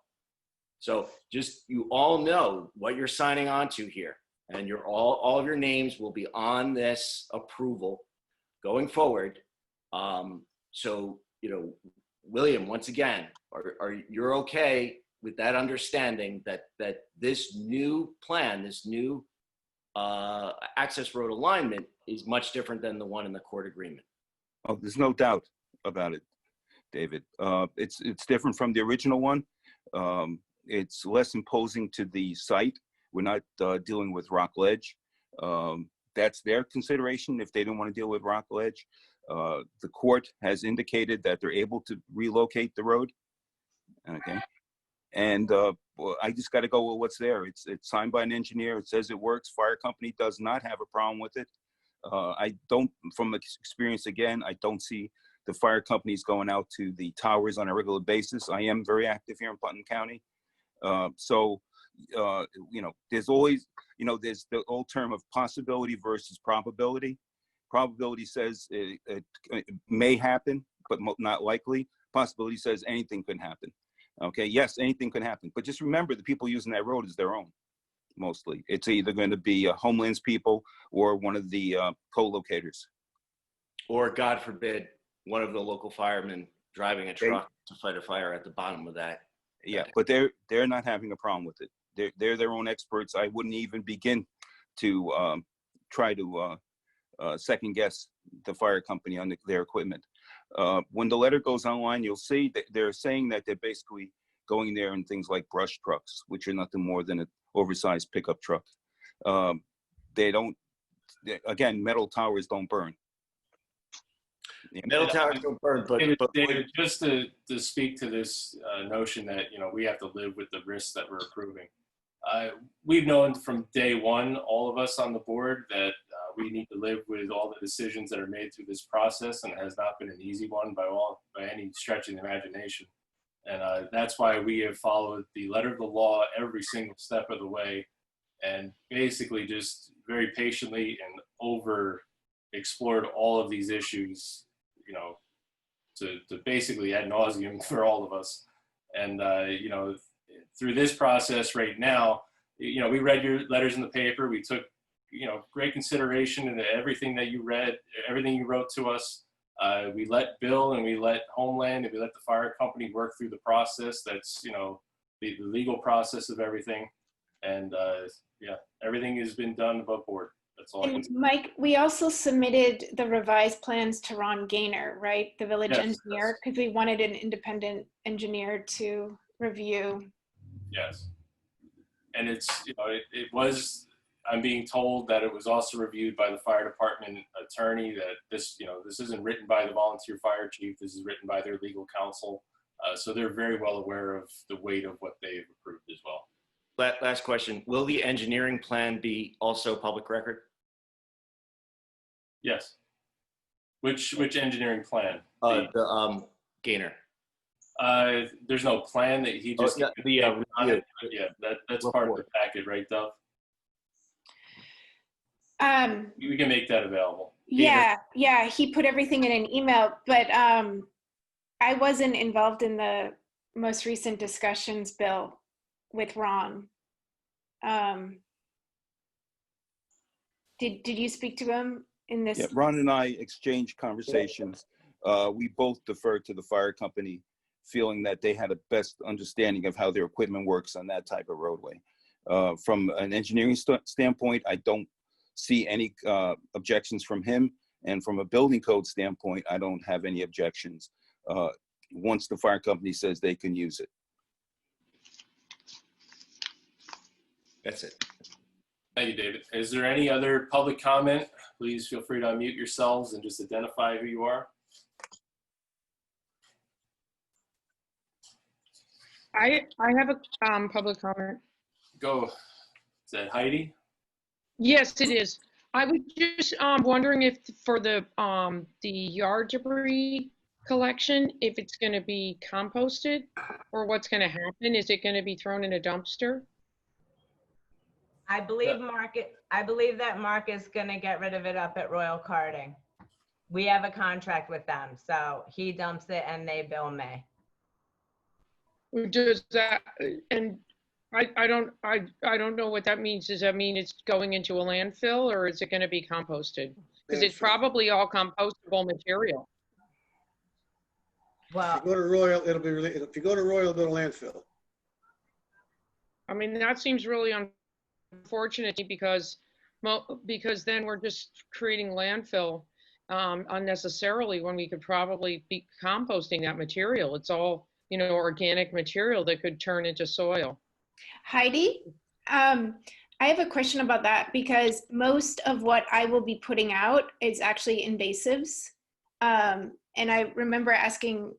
So just, you all know what you're signing on to here, and all of your names will be on this approval going forward. So, William, once again, are you're okay with that understanding that this new plan, this new access road alignment is much different than the one in the court agreement? Oh, there's no doubt about it. David. It's different from the original one. It's less imposing to the site. We're not dealing with rock ledge. That's their consideration if they don't want to deal with rock ledge. The court has indicated that they're able to relocate the road. Okay. And well, I just got to go with what's there. It's signed by an engineer. It says it works. Fire company does not have a problem with it. I don't, from experience again, I don't see the fire companies going out to the towers on a regular basis. I am very active here in Putnam County. You know, there's always, you know, there's the old term of possibility versus probability. Probability says it may happen, but not likely. Possibility says anything can happen. Okay, yes, anything can happen. But just remember, the people using that road is their own, mostly. It's either going to be Homeland's people or one of the co-locators. Or God forbid, one of the local firemen driving a truck to fight a fire at the bottom of that. Yeah, but they're not having a problem with it. They're their own experts. I wouldn't even begin to try to second guess the fire company on their equipment. When the letter goes online, you'll see that they're saying that they're basically going there in things like brush trucks, which are nothing more than an oversized pickup truck. Again, metal towers don't burn. Metal towers don't burn, but David, just to speak to this notion that, you know, we have to live with the risks that we're approving. We've known from day one, all of us on the board, that we need to live with all the decisions that are made through this process, and it has not been an easy one by any stretch of the imagination. And that's why we have followed the letter of the law every single step of the way, and basically just very patiently and over explored all of these issues, you know, to basically ad nauseum for all of us. And, you know, through this process right now, you know, we read your letters in the paper. We took, you know, great consideration into everything that you read, everything you wrote to us. We let Bill and we let Homeland and we let the fire company work through the process. That's, you know, the legal process of everything. And yeah, everything has been done above board. That's all I can say. Mike, we also submitted the revised plans to Ron Gaynor, right? The village engineer, because we wanted an independent engineer to review. Yes. And it's, you know, it was, I'm being told that it was also reviewed by the fire department attorney, that this, you know, this isn't written by the volunteer fire chief. This is written by their legal counsel. So they're very well aware of the weight of what they've approved as well. Last question. Will the engineering plan be also public record? Yes. Which engineering plan? Gaynor. There's no plan that he just, review. Yeah, that's part of the packet, right, Dove? We can make that available. Yeah, he put everything in an email, but I wasn't involved in the most recent discussions, Bill, with Ron. Did you speak to him in this? Yeah, Ron and I exchanged conversations. We both deferred to the fire company, feeling that they had a best understanding of how their equipment works on that type of roadway. From an engineering standpoint, I don't see any objections from him. And from a building code standpoint, I don't have any objections once the fire company says they can use it. That's it. Thank you, David. Is there any other public comment? Please feel free to unmute yourselves and just identify who you are. I have a public comment. Go. Is that Heidi? Yes, it is. I was just wondering if for the yard debris collection, if it's going to be composted or what's going to happen. Is it going to be thrown in a dumpster? I believe that Mark is gonna get rid of it up at Royal Karting. We have a contract with them, so he dumps it and they bill me. Does that, and I don't know what that means. Does that mean it's going into a landfill or is it going to be composted? Because it's probably all compostable material. Well, If you go to Royal, it'll be, if you go to Royal, go to landfill. I mean, that seems really unfortunate because then we're just creating landfill. unnecessarily when we could probably be composting that material. It's all, you know, organic material that could turn into soil. Heidi, I have a question about that because most of what I will be putting out is actually invasives. And I remember asking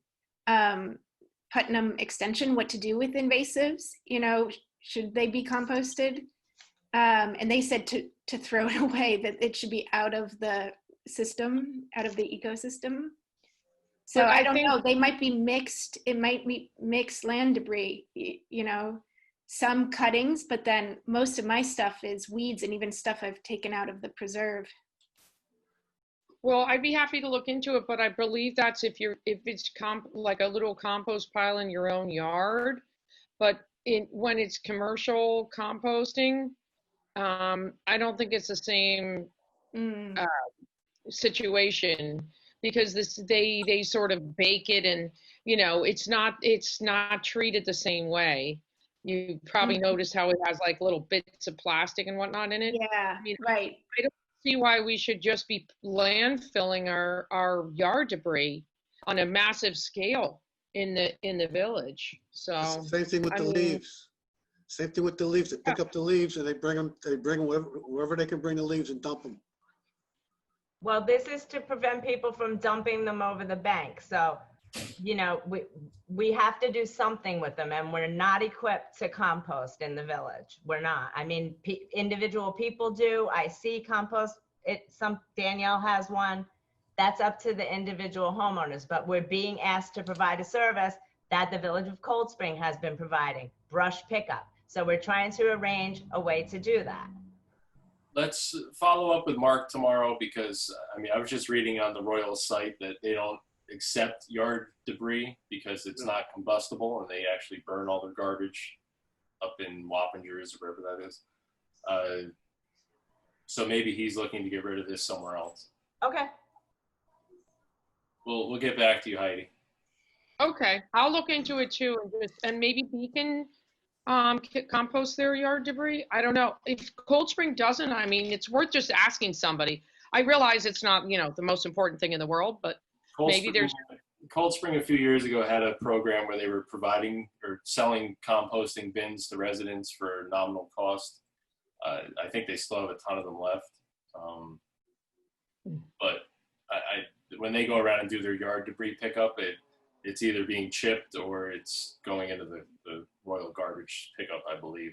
Putnam Extension what to do with invasives. You know, should they be composted? And they said to throw it away, that it should be out of the system, out of the ecosystem. So But I don't think- know, they might be mixed, it might be mixed land debris, you know, some cuttings, but then most of my stuff is weeds and even stuff I've taken out of the preserve. Well, I'd be happy to look into it, but I believe that's if it's like a little compost pile in your own yard. But when it's commercial composting, I don't think it's the same situation, because they sort of bake it, and you know it's not treated the same way. You probably noticed how it has like little bits of plastic and whatnot in it. Yeah, I mean, right. I don't see why we should just be landfilling our yard debris on a massive scale in the village. So Same thing with I the mean- leaves. Same thing with the leaves. They pick up the leaves and they bring them wherever they can bring the leaves and dump them. Well, this is to prevent people from dumping them over the bank. So, you know, we have to do something with them, and we're not equipped to compost in the village. We're not. I mean, individual people do. I see compost. Danielle has one. That's up to the individual homeowners, but we're being asked to provide a service that the village of Cold Spring has been providing, brush pickup. So we're trying to arrange a way to do that. Let's follow up with Mark tomorrow, because I mean, I was just reading on the Royal site that they don't accept yard debris because it's not combustible, and they actually burn all their garbage up in Wappingers or wherever that is. So maybe he's looking to get rid of this somewhere else. Okay. We'll get back to you, Heidi. Okay, I'll look into it too, and maybe Beacon compost their yard debris. I don't know. If Cold Spring doesn't, I mean, it's worth just asking somebody. I realize it's not, you know, the most important thing in the world, but Cold Spring a few years ago had a program where they were providing or selling composting bins to residents for nominal cost. I think they still have a ton of them left. But when they go around and do their yard debris pickup, it's either being chipped or it's going into the Royal garbage pickup, I believe.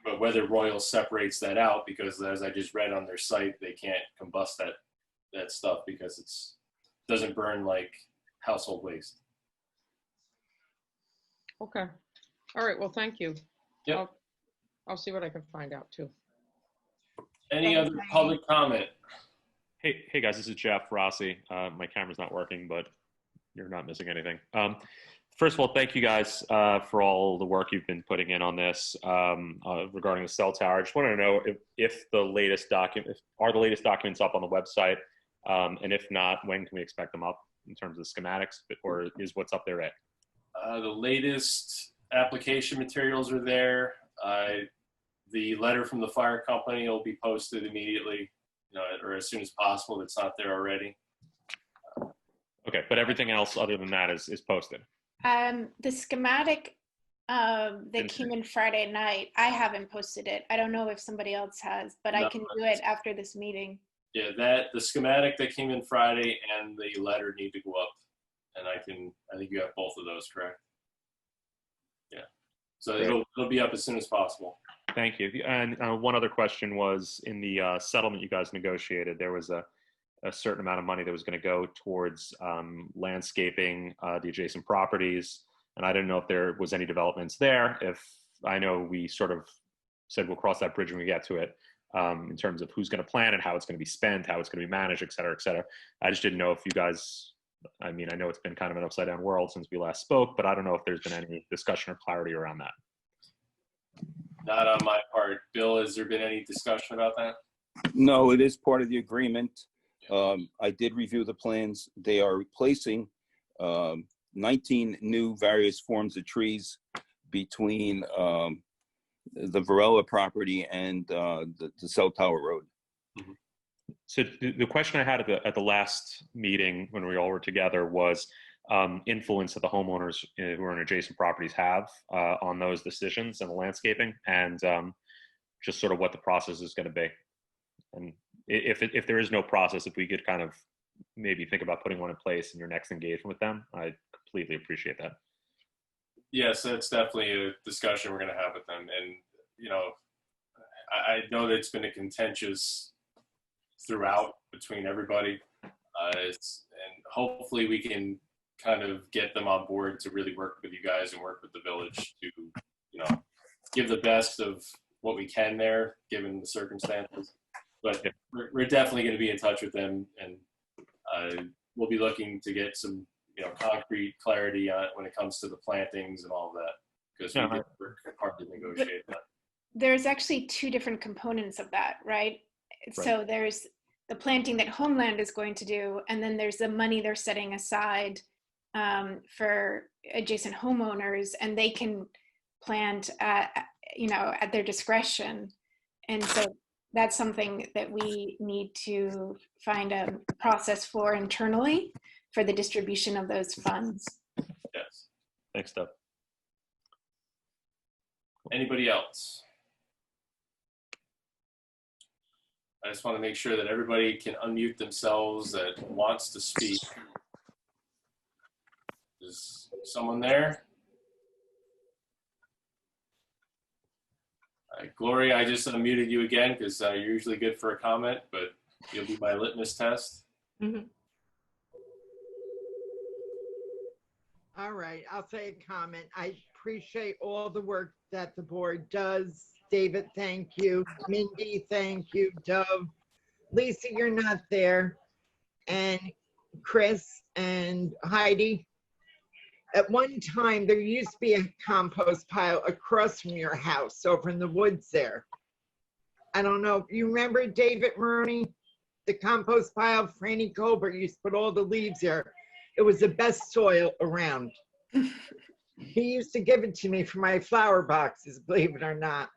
But whether Royal separates that out, because as I just read on their site, they can't combust that stuff because it doesn't burn like household waste. okay. All right, well, thank you. Yep. I'll see what I can find out too. Any other public comment? Hey guys, this is Jeff Rossi. My camera's not working, but you're not missing anything. First of all, thank you guys for all the work you've been putting in on this regarding the cell tower. I just want to know if the latest documents up on the website, and if not, when can we expect them up in terms of schematics, or is what's up there it? The latest application materials are there. The letter from the fire company will be posted immediately, you know, or as soon as possible if it's not there already. Okay, but everything else other than that is posted. The schematic that came in Friday night, I haven't posted it. I don't know if somebody else has, but I can do it after this meeting. Yeah, the schematic that came in Friday and the letter need to go up, and I think you have both of those, correct? Yeah, so it'll be up as soon as possible. Thank you. And one other question was, in the settlement you guys negotiated, there was a certain amount of money that was going to go towards landscaping the adjacent properties. And I didn't know if there was any developments there. If I know we sort of said we'll cross that bridge when we get to it, in terms of who's going to plan it, how it's going to be spent, how it's going to be managed, et cetera, et cetera. I just didn't know if you guys, I mean, I know it's been kind of an upside down world since we last spoke, but I don't know if there's been any discussion or clarity around that. Not on my part. Bill, has there been any discussion about that? No, it is part of the agreement. I did review the plans. They are replacing 19 new various forms of trees between the Varela property and the cell tower road. So the question I had at the last meeting when we all were together was influence that the homeowners who are in adjacent properties have on those decisions and the landscaping, and just sort of what the process is going to be. And if there is no process, if we could kind of maybe think about putting one in place in your next engagement with them, I completely appreciate that. Yes, that's definitely a discussion we're going to have with them. And, you know, I know that it's been a contentious throughout between everybody. And hopefully we can kind of get them on board to really work with you guys and work with the village to, you know, give the best of what we can there, given the circumstances. But we're definitely going to be in touch with them, and we'll be looking to get some, you know, concrete clarity on when it comes to the plantings and all of that, because we did work hard to negotiate that. There's actually two different components of that, right? So there's the planting that Homeland is going to do, and then there's the money they're setting aside for adjacent homeowners, and they can plant at, you know, at their discretion. And so that's something that we need to find a process for internally for the distribution of those funds. Yes. Thanks, Deb. Anybody else? I just want to make sure that everybody can unmute themselves that wants to speak. Is someone there? Gloria, I just unmuted you again because you're usually good for a comment, but you'll be my litmus test. Mhm. All right, I'll say a comment. I appreciate all the work that the board does. David, thank you. Mindy, thank you. Dove, Lisa, you're not there. And Chris and Heidi. At one time, there used to be a compost pile across from your house over in the woods there. I don't know if you remember David Maroney, the compost pile. Franny Colbert used to put all the leaves there. It was the best soil around. He used to give it to me for my flower boxes, believe it or not.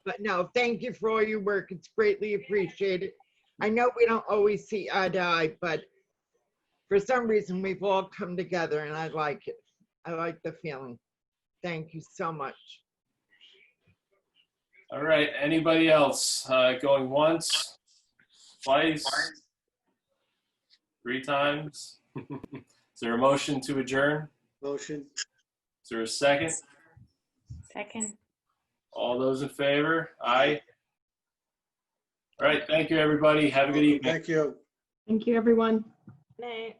But no, thank you for all your work. It's greatly appreciated. I know we don't always see eye to eye, but for some reason we've all come together and I like it. I like the feeling. Thank you so much. All right, anybody else going once, twice, 3 times? Is there a motion to adjourn? Motion. Is there a second? Second. All those in favor? Aye. All right, thank you, everybody. Have a good evening. Thank you. Thank you, everyone. Night.